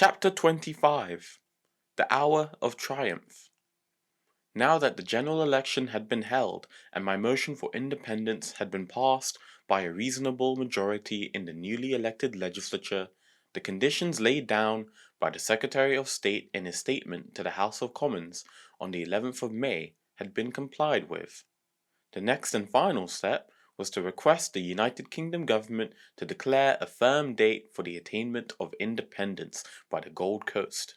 Chapter 25 The Hour of Triumph. Now that the general election had been held and my motion for independence had been passed by a reasonable majority in the newly elected legislature, the conditions laid down by the Secretary of State in his statement to the House of Commons on the 11th of May had been complied with. The next and final step was to request the United Kingdom government to declare a firm date for the attainment of independence by the Gold Coast.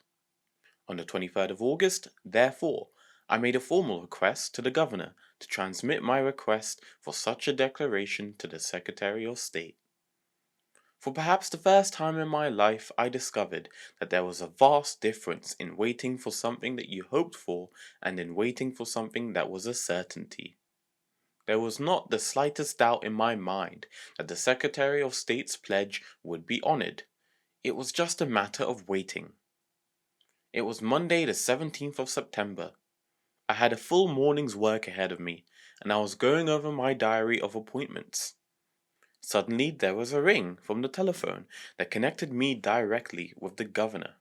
On the 23rd of August, therefore, I made a formal request to the Governor to transmit my request for such a declaration to the Secretary of State. For perhaps the first time in my life I discovered that there was a vast difference in waiting for something that you hoped for and in waiting for something that was a certainty. There was not the slightest doubt in my mind that the Secretary of State's pledge would be honored. It was just a matter of waiting. It was Monday the 17th of September. I had a full morning's work ahead of me, and I was going over my diary of appointments. Suddenly there was a ring from the telephone that connected me directly with the Governor.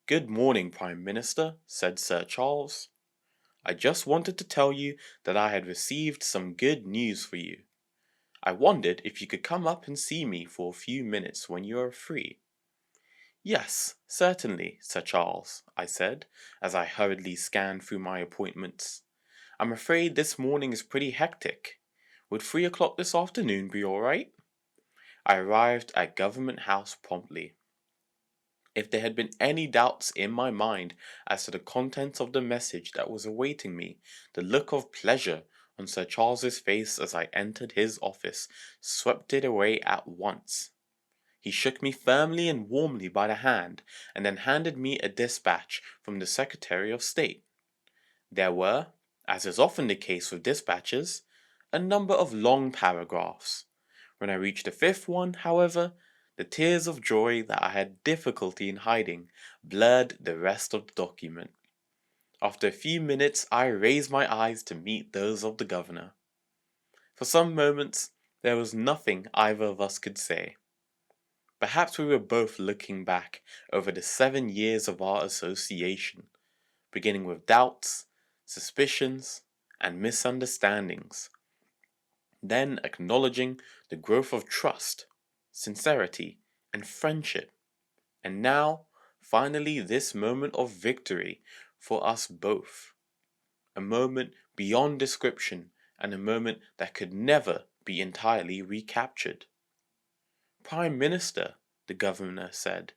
"Good morning, Prime Minister," said Sir Charles. "I just wanted to tell you that I had received some good news for you. I wondered if you could come up and see me for a few minutes when you are free." "Yes, certainly, Sir Charles," I said, as I hurriedly scanned through my appointments. "I'm afraid this morning is pretty hectic. Would 3 o'clock this afternoon be all right?" I arrived at Government House promptly. If there had been any doubts in my mind as to the contents of the message that was awaiting me, the look of pleasure on Sir Charles's face as I entered his office swept it away at once. He shook me firmly and warmly by the hand, and then handed me a dispatch from the Secretary of State. There were, as is often the case with dispatches, a number of long paragraphs. When I reached the fifth one, however, the tears of joy that I had difficulty in hiding blurred the rest of the document. After a few minutes I raised my eyes to meet those of the Governor. For some moments there was nothing either of us could say. Perhaps we were both looking back over the 7 years of our association, beginning with doubts, suspicions, and misunderstandings, then acknowledging the growth of trust, sincerity, and friendship, and now, finally, this moment of victory for us both. A moment beyond description, and a moment that could never be entirely recaptured. "Prime Minister," the Governor said,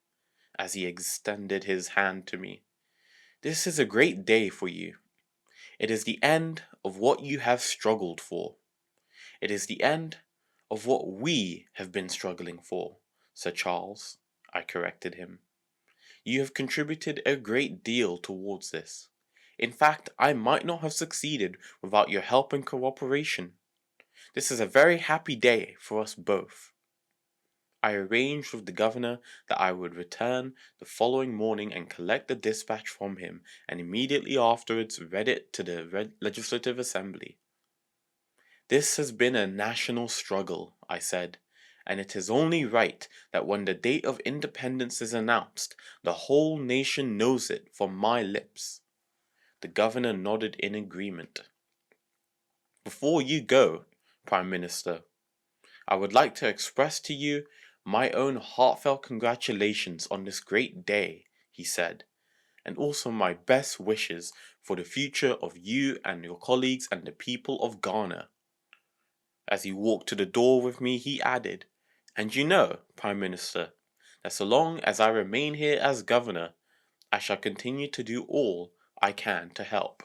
as he extended his hand to me, "this is a great day for you. It is the end of what you have struggled for. It is the end of what we have been struggling for, Sir Charles," I corrected him. "You have contributed a great deal towards this. In fact, I might not have succeeded without your help and cooperation. This is a very happy day for us both." I arranged with the Governor that I would return the following morning and collect the dispatch from him, and immediately afterwards read it to the Legislative Assembly. "This has been a national struggle," I said, "and it is only right that when the date of independence is announced, the whole nation knows it from my lips." The Governor nodded in agreement. "Before you go, Prime Minister, I would like to express to you my own heartfelt congratulations on this great day," he said, "and also my best wishes for the future of you and your colleagues and the people of Ghana." As he walked to the door with me, he added, "And you know, Prime Minister, that so long as I remain here as Governor, I shall continue to do all I can to help."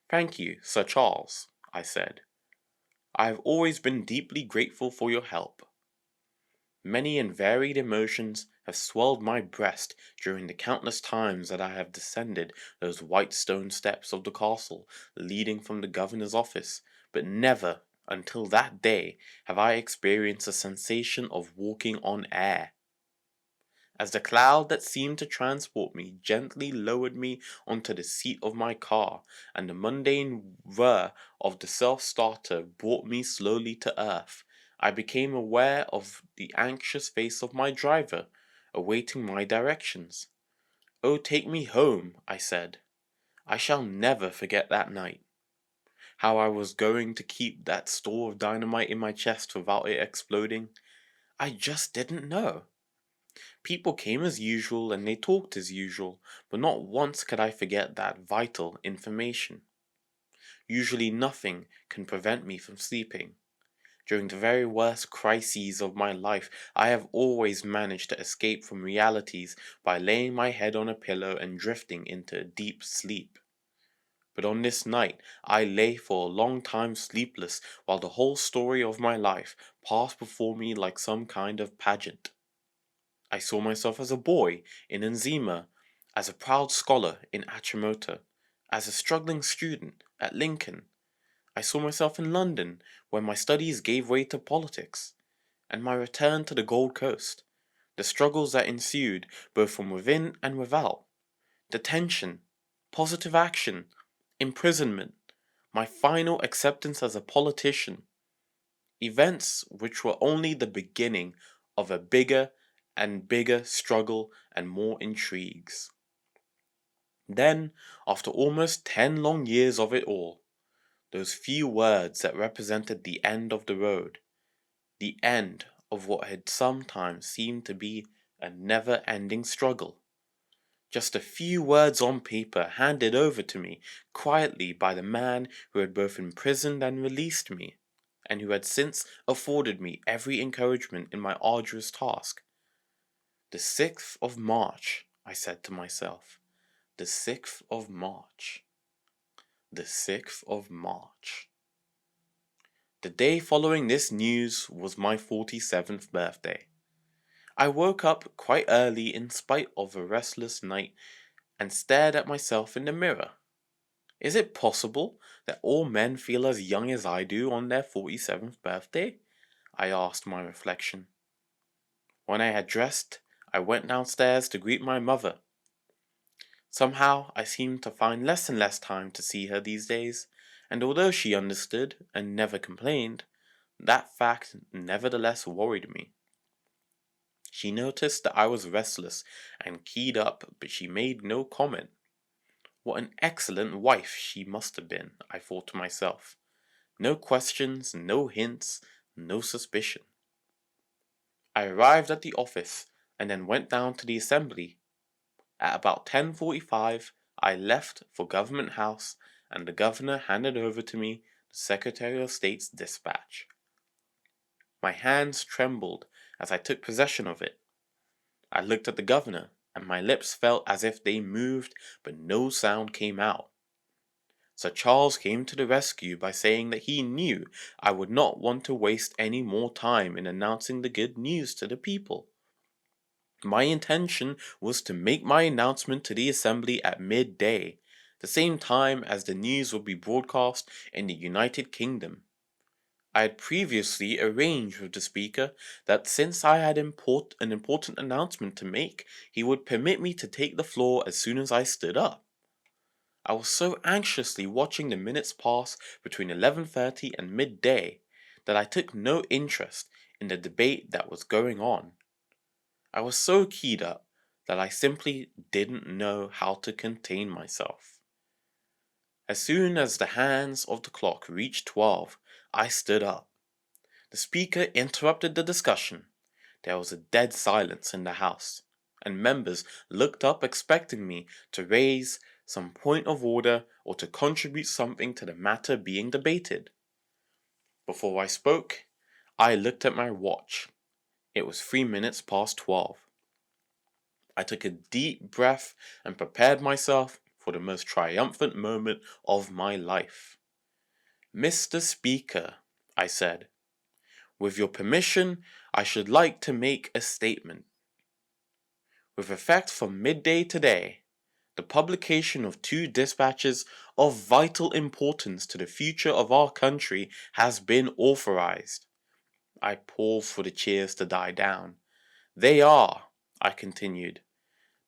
"Thank you, Sir Charles," I said. "I have always been deeply grateful for your help." Many and varied emotions have swelled my breast during the countless times that I have descended those white stone steps of the castle leading from the Governor's office, but never until that day have I experienced a sensation of walking on air. As the cloud that seemed to transport me gently lowered me onto the seat of my car, and the mundane whir of the self-starter brought me slowly to earth, I became aware of the anxious face of my driver, awaiting my directions. "Oh, take me home," I said. I shall never forget that night. How I was going to keep that store of dynamite in my chest without it exploding, I just didn't know. People came as usual and they talked as usual, but not once could I forget that vital information. Usually nothing can prevent me from sleeping. During the very worst crises of my life, I have always managed to escape from realities by laying my head on a pillow and drifting into a deep sleep. But on this night, I lay for a long time sleepless while the whole story of my life passed before me like some kind of pageant. I saw myself as a boy in Nzima, as a proud scholar in Achimota, as a struggling student at Lincoln. I saw myself in London, where my studies gave way to politics, and my return to the Gold Coast, the struggles that ensued both from within and without, detention, positive action, imprisonment, my final acceptance as a politician, events which were only the beginning of a bigger and bigger struggle and more intrigues. Then, after almost 10 long years of it all, those few words that represented the end of the road, the end of what had sometimes seemed to be a never-ending struggle. Just a few words on paper handed over to me quietly by the man who had both imprisoned and released me, and who had since afforded me every encouragement in my arduous task. The 6th of March, I said to myself. The 6th of March. The 6th of March. The day following this news was my 47th birthday. I woke up quite early in spite of a restless night and stared at myself in the mirror. Is it possible that all men feel as young as I do on their 47th birthday? I asked my reflection. When I had dressed, I went downstairs to greet my mother. Somehow, I seemed to find less and less time to see her these days, and although she understood and never complained, that fact nevertheless worried me. She noticed that I was restless and keyed up, but she made no comment. What an excellent wife she must have been, I thought to myself. No questions, no hints, no suspicion. I arrived at the office and then went down to the assembly. At about 10:45, I left for Government House and the governor handed over to me the Secretary of State's dispatch. My hands trembled as I took possession of it. I looked at the governor and my lips felt as if they moved but no sound came out. Sir Charles came to the rescue by saying that he knew I would not want to waste any more time in announcing the good news to the people. My intention was to make my announcement to the assembly at midday, the same time as the news would be broadcast in the United Kingdom. I had previously arranged with the speaker that since I had an important announcement to make, he would permit me to take the floor as soon as I stood up. I was so anxiously watching the minutes pass between 11:30 and midday that I took no interest in the debate that was going on. I was so keyed up that I simply didn't know how to contain myself. As soon as the hands of the clock reached 12, I stood up. The speaker interrupted the discussion. There was a dead silence in the house, and members looked up expecting me to raise some point of order or to contribute something to the matter being debated. Before I spoke, I looked at my watch. It was 3 minutes past 12. I took a deep breath and prepared myself for the most triumphant moment of my life. "Mr. Speaker," I said, "with your permission, I should like to make a statement. With effect from midday today, the publication of two dispatches of vital importance to the future of our country has been authorized." I paused for the cheers to die down. "They are," I continued,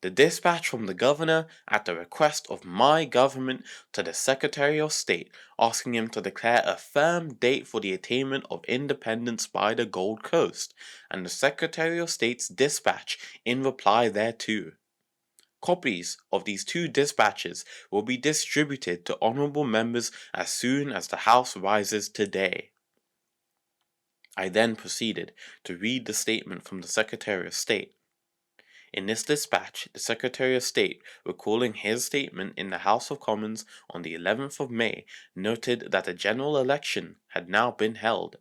The dispatch from the governor at the request of my government to the Secretary of State, asking him to declare a firm date for the attainment of independence by the Gold Coast, and the Secretary of State's dispatch in reply thereto. Copies of these two dispatches will be distributed to honorable members as soon as the House rises today. I then proceeded to read the statement from the Secretary of State. In this dispatch, the Secretary of State, recalling his statement in the House of Commons on the 11th of May, noted that a general election had now been held,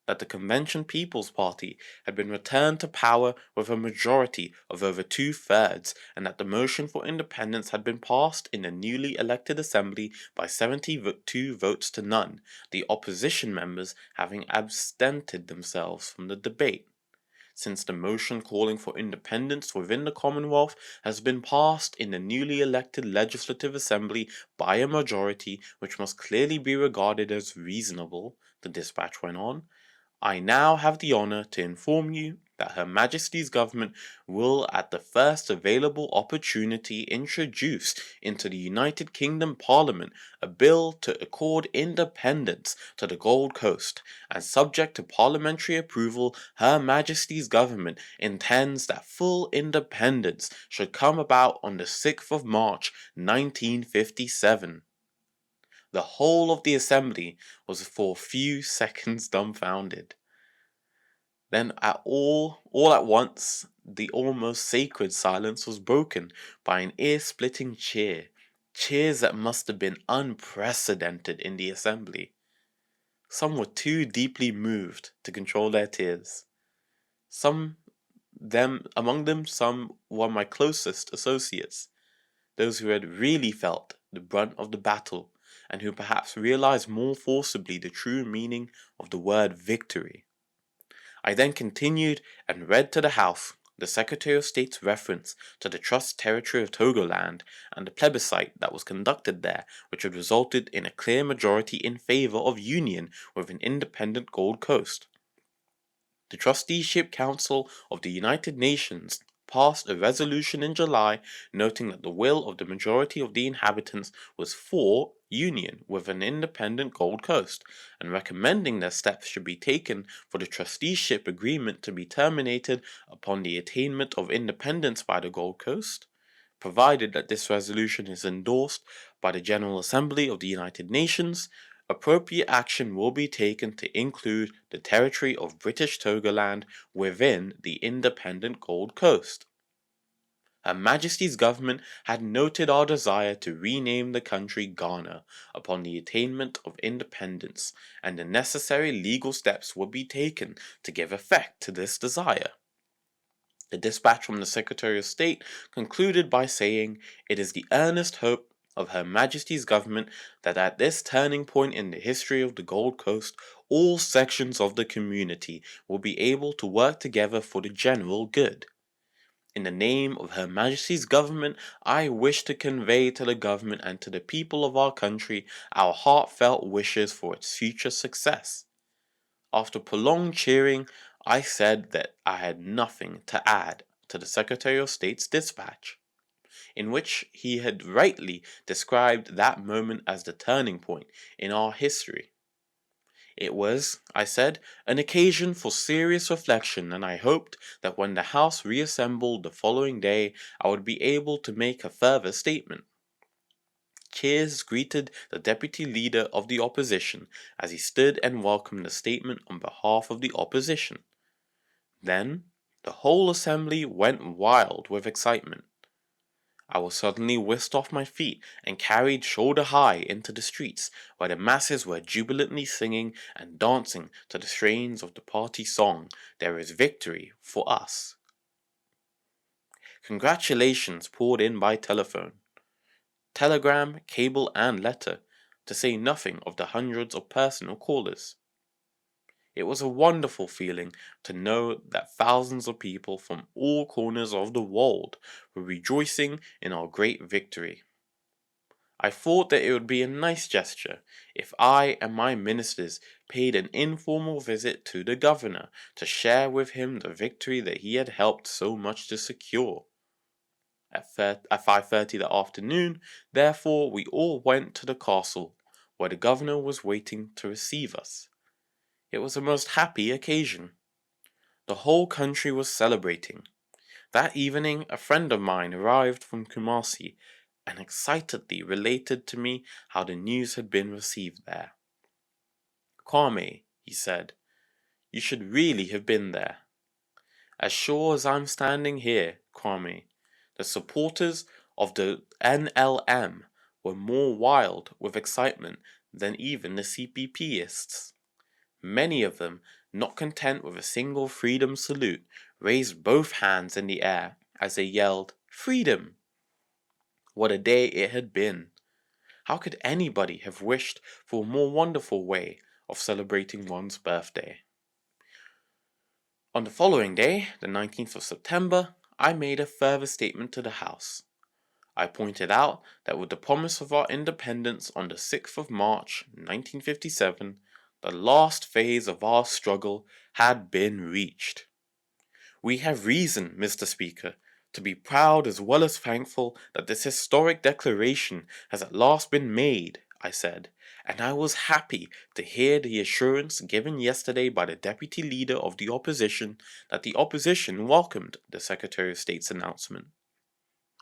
that the Convention People's Party had been returned to power with a majority of over 2/3, and that the motion for independence had been passed in the newly elected Assembly by 72 votes to none, the opposition members having abstented themselves from the debate. Since the motion calling for independence within the Commonwealth has been passed in the newly elected Legislative Assembly by a majority which must clearly be regarded as reasonable, the dispatch went on, I now have the honor to inform you that Her Majesty's government will at the first available opportunity introduce into the United Kingdom Parliament a bill to accord independence to the Gold Coast, and subject to parliamentary approval, Her Majesty's government intends that full independence should come about on the 6th of March 1957. The whole of the assembly was for a few seconds dumbfounded. Then all at once, the almost sacred silence was broken by an ear-splitting cheer. Cheers that must have been unprecedented in the assembly. Some were too deeply moved to control their tears. Among them, some were my closest associates, those who had really felt the brunt of the battle, and who perhaps realized more forcibly the true meaning of the word victory. I then continued and read to the House the Secretary of State's reference to the Trust Territory of Togoland and the plebiscite that was conducted there, which had resulted in a clear majority in favor of union with an independent Gold Coast. The Trusteeship Council of the United Nations passed a resolution in July noting that the will of the majority of the inhabitants was for union with an independent Gold Coast, and recommending that steps should be taken for the trusteeship agreement to be terminated upon the attainment of independence by the Gold Coast, provided that this resolution is endorsed by the General Assembly of the United Nations. Appropriate action will be taken to include the territory of British Togoland within the independent Gold Coast. Her Majesty's government had noted our desire to rename the country Ghana upon the attainment of independence, and the necessary legal steps would be taken to give effect to this desire. The dispatch from the Secretary of State concluded by saying, "It is the earnest hope of Her Majesty's government that at this turning point in the history of the Gold Coast, all sections of the community will be able to work together for the general good. In the name of Her Majesty's government, I wish to convey to the government and to the people of our country our heartfelt wishes for its future success." After prolonged cheering, I said that I had nothing to add to the Secretary of State's dispatch, in which he had rightly described that moment as the turning point in our history. It was, I said, an occasion for serious reflection, and I hoped that when the House reassembled the following day, I would be able to make a further statement. Cheers greeted the deputy leader of the opposition as he stood and welcomed the statement on behalf of the opposition. Then the whole assembly went wild with excitement. I was suddenly whisked off my feet and carried shoulder high into the streets, where the masses were jubilantly singing and dancing to the strains of the party song, "There is Victory for Us." Congratulations poured in by telephone, telegram, cable, and letter, to say nothing of the hundreds of personal callers. It was a wonderful feeling to know that thousands of people from all corners of the world were rejoicing in our great victory. I thought that it would be a nice gesture if I and my ministers paid an informal visit to the governor to share with him the victory that he had helped so much to secure. At 5:30 that afternoon, therefore, we all went to the castle, where the governor was waiting to receive us. It was a most happy occasion. The whole country was celebrating. That evening, a friend of mine arrived from Kumasi and excitedly related to me how the news had been received there. "Kwame," he said, "you should really have been there. As sure as I'm standing here, Kwame, the supporters of the NLM were more wild with excitement than even the CPPists. Many of them, not content with a single freedom salute, raised both hands in the air as they yelled, 'Freedom!' What a day it had been! How could anybody have wished for a more wonderful way of celebrating one's birthday?" On the following day, the 19th of September, I made a further statement to the House. I pointed out that with the promise of our independence on the 6th of March, 1957, the last phase of our struggle had been reached. "We have reason, Mr. Speaker, to be proud as well as thankful that this historic declaration has at last been made," I said, and I was happy to hear the assurance given yesterday by the Deputy Leader of the Opposition that the Opposition welcomed the Secretary of State's announcement.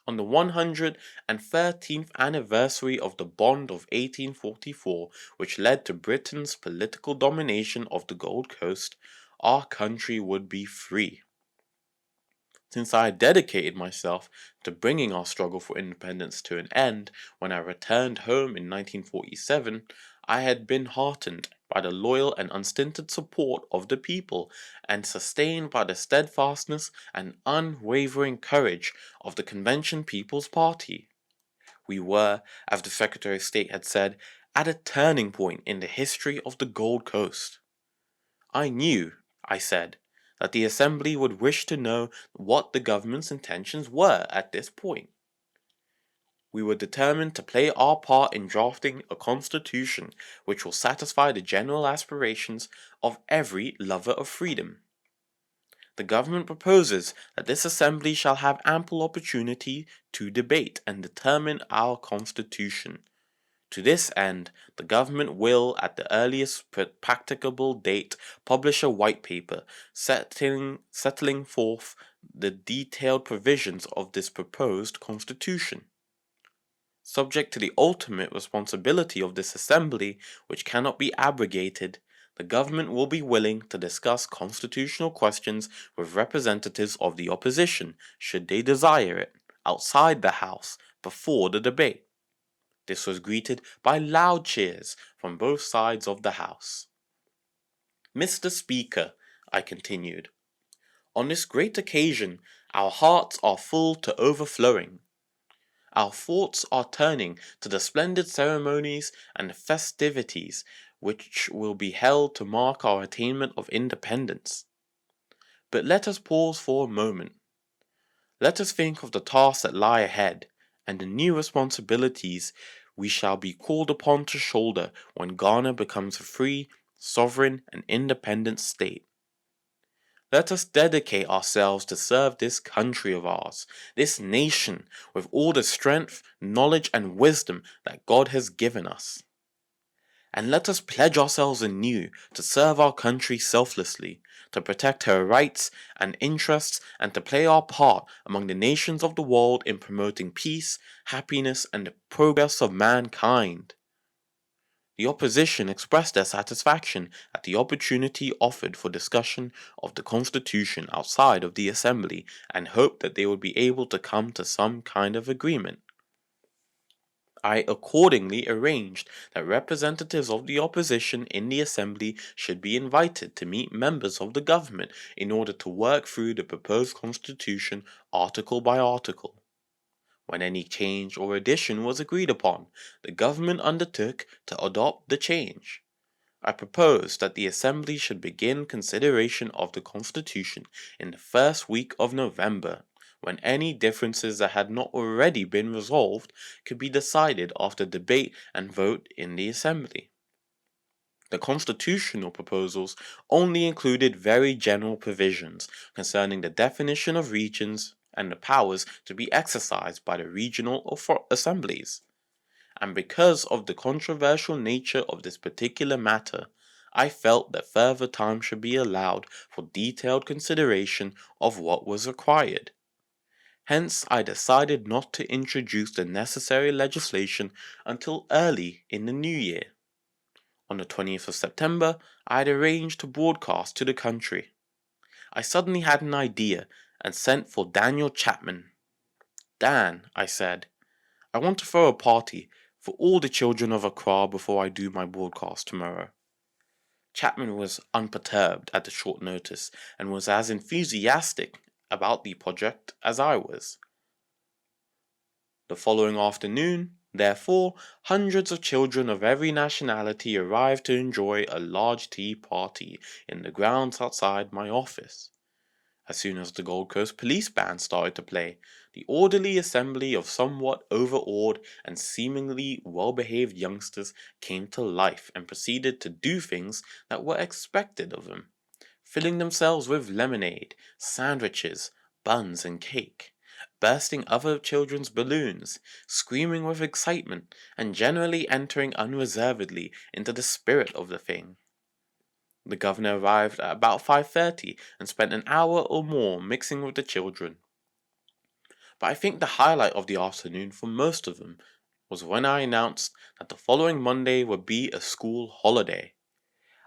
On the 113th anniversary of the Bond of 1844, which led to Britain's political domination of the Gold Coast, our country would be free. Since I had dedicated myself to bringing our struggle for independence to an end when I returned home in 1947, I had been heartened by the loyal and unstinted support of the people and sustained by the steadfastness and unwavering courage of the Convention People's Party. We were, as the Secretary of State had said, at a turning point in the history of the Gold Coast. I knew, I said, that the Assembly would wish to know what the government's intentions were at this point. We were determined to play our part in drafting a constitution which will satisfy the general aspirations of every lover of freedom. The government proposes that this Assembly shall have ample opportunity to debate and determine our constitution. To this end, the government will, at the earliest practicable date, publish a white paper setting forth the detailed provisions of this proposed constitution. Subject to the ultimate responsibility of this assembly, which cannot be abrogated, the government will be willing to discuss constitutional questions with representatives of the opposition, should they desire it, outside the House, before the debate. This was greeted by loud cheers from both sides of the House. "Mr. Speaker," I continued, "on this great occasion our hearts are full to overflowing. Our thoughts are turning to the splendid ceremonies and festivities which will be held to mark our attainment of independence. But let us pause for a moment. Let us think of the tasks that lie ahead, and the new responsibilities we shall be called upon to shoulder when Ghana becomes a free, sovereign, and independent state. Let us dedicate ourselves to serve this country of ours, this nation, with all the strength, knowledge, and wisdom that God has given us. And let us pledge ourselves anew to serve our country selflessly, to protect her rights and interests, and to play our part among the nations of the world in promoting peace, happiness, and the progress of mankind." The opposition expressed their satisfaction at the opportunity offered for discussion of the Constitution outside of the Assembly, and hoped that they would be able to come to some kind of agreement. I accordingly arranged that representatives of the opposition in the Assembly should be invited to meet members of the government in order to work through the proposed constitution article by article. When any change or addition was agreed upon, the government undertook to adopt the change. I proposed that the Assembly should begin consideration of the constitution in the first week of November, when any differences that had not already been resolved could be decided after debate and vote in the Assembly. The constitutional proposals only included very general provisions concerning the definition of regions and the powers to be exercised by the regional assemblies. And because of the controversial nature of this particular matter, I felt that further time should be allowed for detailed consideration of what was required. Hence, I decided not to introduce the necessary legislation until early in the new year. On the 20th of September, I had arranged to broadcast to the country. I suddenly had an idea and sent for Daniel Chapman. Dan, I said, I want to throw a party for all the children of Accra before I do my broadcast tomorrow. Chapman was unperturbed at the short notice and was as enthusiastic about the project as I was. The following afternoon, therefore, hundreds of children of every nationality arrived to enjoy a large tea party in the grounds outside my office. As soon as the Gold Coast police band started to play, the orderly assembly of somewhat overawed and seemingly well-behaved youngsters came to life and proceeded to do things that were expected of them, filling themselves with lemonade, sandwiches, buns, and cake, bursting other children's balloons, screaming with excitement, and generally entering unreservedly into the spirit of the thing. The governor arrived at about 5:30 and spent an hour or more mixing with the children. But I think the highlight of the afternoon for most of them was when I announced that the following Monday would be a school holiday.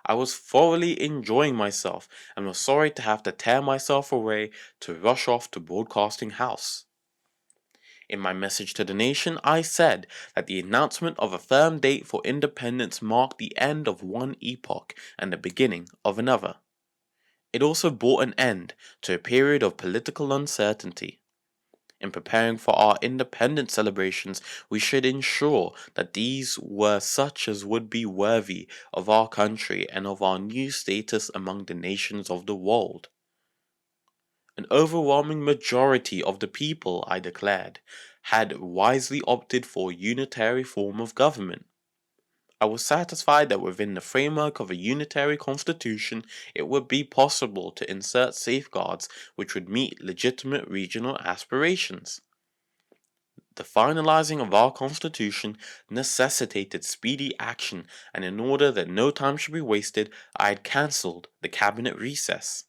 I was thoroughly enjoying myself and was sorry to have to tear myself away to rush off to Broadcasting House. In my message to the nation, I said that the announcement of a firm date for independence marked the end of one epoch and the beginning of another. It also brought an end to a period of political uncertainty. In preparing for our independence celebrations, we should ensure that these were such as would be worthy of our country and of our new status among the nations of the world. An overwhelming majority of the people, I declared, had wisely opted for a unitary form of government. I was satisfied that within the framework of a unitary constitution it would be possible to insert safeguards which would meet legitimate regional aspirations. The finalizing of our constitution necessitated speedy action, and in order that no time should be wasted, I had cancelled the cabinet recess.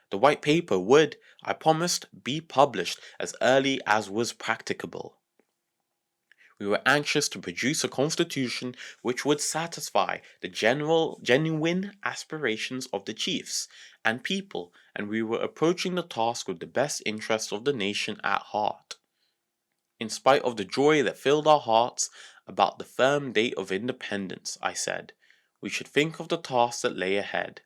The white paper would, I promised, be published as early as was practicable. We were anxious to produce a constitution which would satisfy the genuine aspirations of the chiefs and people, and we were approaching the task with the best interests of the nation at heart. In spite of the joy that filled our hearts about the firm date of independence, I said, we should think of the task that lay ahead.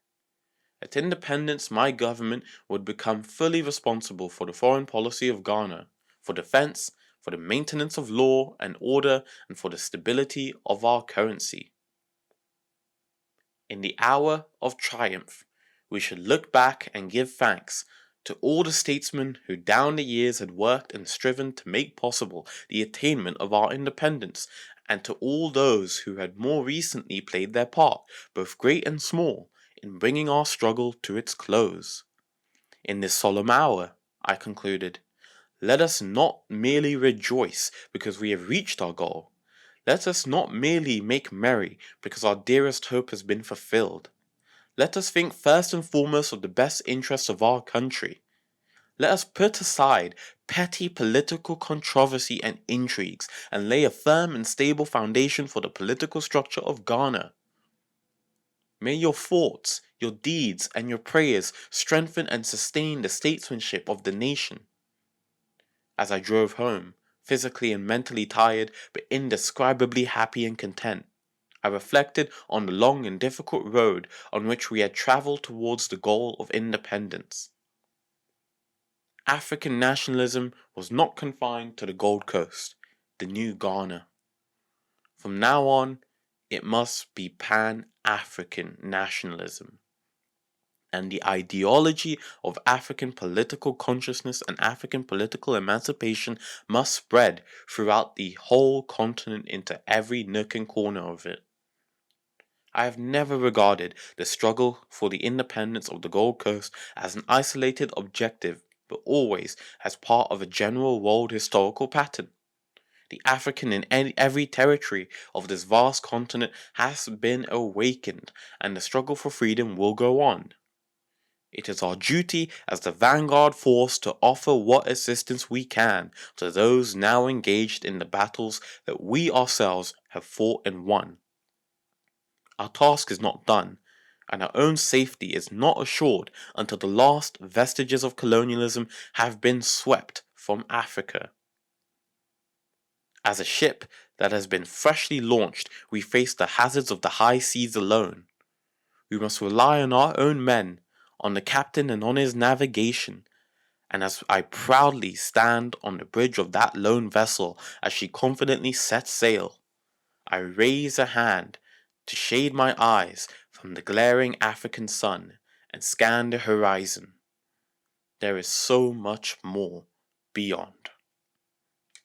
At independence, my government would become fully responsible for the foreign policy of Ghana, for defense, for the maintenance of law and order, and for the stability of our currency. In the hour of triumph, we should look back and give thanks to all the statesmen who down the years had worked and striven to make possible the attainment of our independence, and to all those who had more recently played their part, both great and small, in bringing our struggle to its close. In this solemn hour, I concluded, let us not merely rejoice because we have reached our goal. Let us not merely make merry because our dearest hope has been fulfilled. Let us think first and foremost of the best interests of our country. Let us put aside petty political controversy and intrigues and lay a firm and stable foundation for the political structure of Ghana. May your thoughts, your deeds, and your prayers strengthen and sustain the statesmanship of the nation. As I drove home, physically and mentally tired, but indescribably happy and content, I reflected on the long and difficult road on which we had traveled towards the goal of independence. African nationalism was not confined to the Gold Coast, the new Ghana. From now on, it must be Pan-African nationalism. And the ideology of African political consciousness and African political emancipation must spread throughout the whole continent into every nook and corner of it. I have never regarded the struggle for the independence of the Gold Coast as an isolated objective, but always as part of a general world historical pattern. The African in every territory of this vast continent has been awakened, and the struggle for freedom will go on. It is our duty as the vanguard force to offer what assistance we can to those now engaged in the battles that we ourselves have fought and won. Our task is not done, and our own safety is not assured until the last vestiges of colonialism have been swept from Africa. As a ship that has been freshly launched, we face the hazards of the high seas alone. We must rely on our own men, on the captain and on his navigation. And as I proudly stand on the bridge of that lone vessel as she confidently sets sail, I raise a hand to shade my eyes from the glaring African sun and scan the horizon. There is so much more beyond.